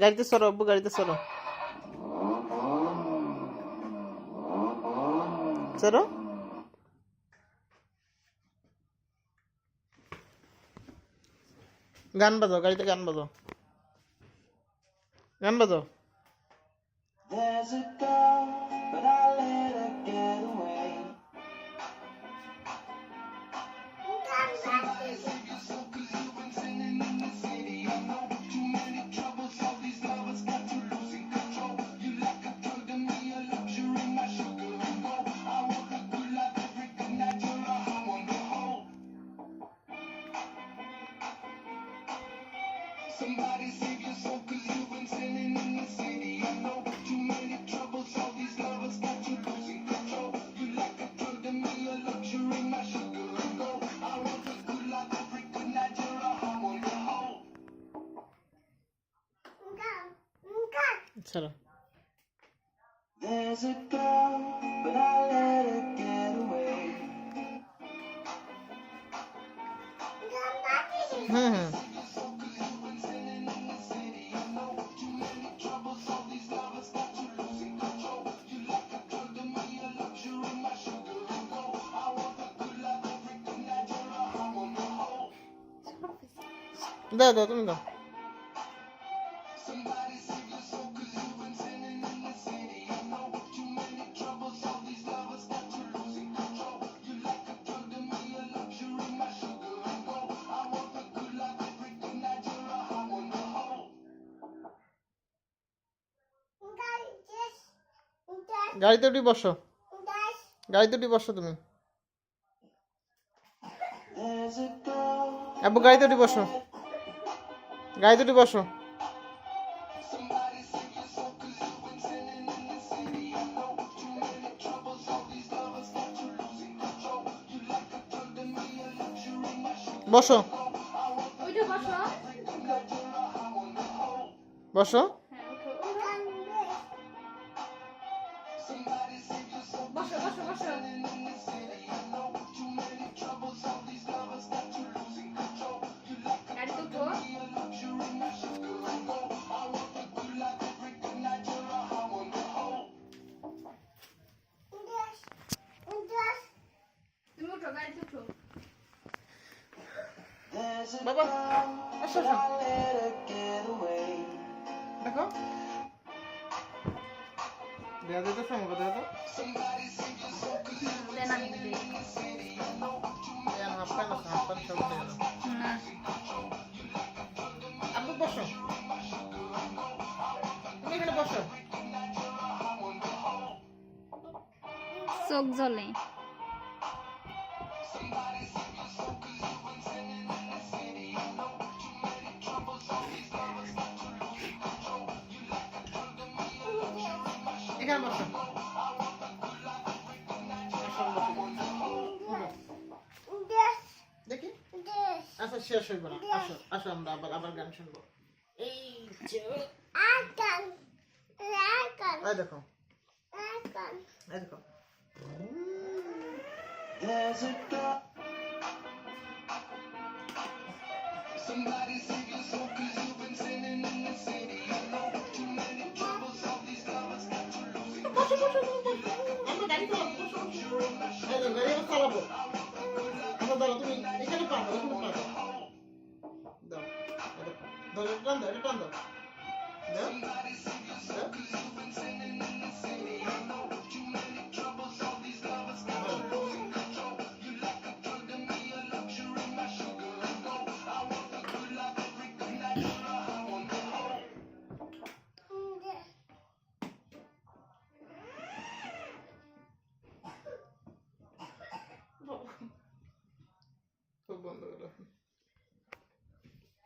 গাড়িতে চড়ো আব্বু, গাড়িতে চড়ো। চড়ো। গান বাজাও, গাড়িতে গান বাজাও, গান বাজাও। There's a girl, but I let her get away. Somebody save your soul, 'cause you've been sinning in the city. I know too many troubles, all these lovers got you losing control. You like a drug to me, a luxury, my sugar and gold. I want a good life every good night, you're a home on the whole. Somebody save your soul, 'cause you've been sinning in the city. I know too many troubles, all these lovers got you losing control. You like a drug to me, a luxury, my sugar and gold. I want a good life every good night, you're a home on the whole. চলো। There's a girl, but I let her get away. হুম হুম। দাও দাও, তুমি দাও। গাড়িতে উঠি বসো, গাড়িতে উঠি বসো তুমি। আব্বু গাড়িতে উঠি বসো, গাড়িতে উঠি বসো। বসো বসো। বাবা আসো আসো, দেখো দেয়া যেতেছে আমাকে, দেখো তো। হাফ প্যান্ট আছে, হাফ প্যান্ট সব দিয়ে দাও। আব্বু বসো, তুমি এখানে বসো। চোখ জ্বলে। এখানে বসো। দেখি আচ্ছা, শেষ হইব না। আসো আসো, আমরা আবার আবার গান শুনবো। এই যে এই দেখো, এই দেখো। There's a girl. Somebody save your soul, 'cause you've been sinning in the city. I know too many troubles, all these lovers got you losing control. আমরা গাড়ি চালাবো, বসো। এই দেখো, গাড়ি আমরা চালাবো। আমরা দাও, তুমি এখানে পাবো, এখানে পাবো। দাও, এই দেখো। ধরো, টান দাও, এটা টান দাও। দাও।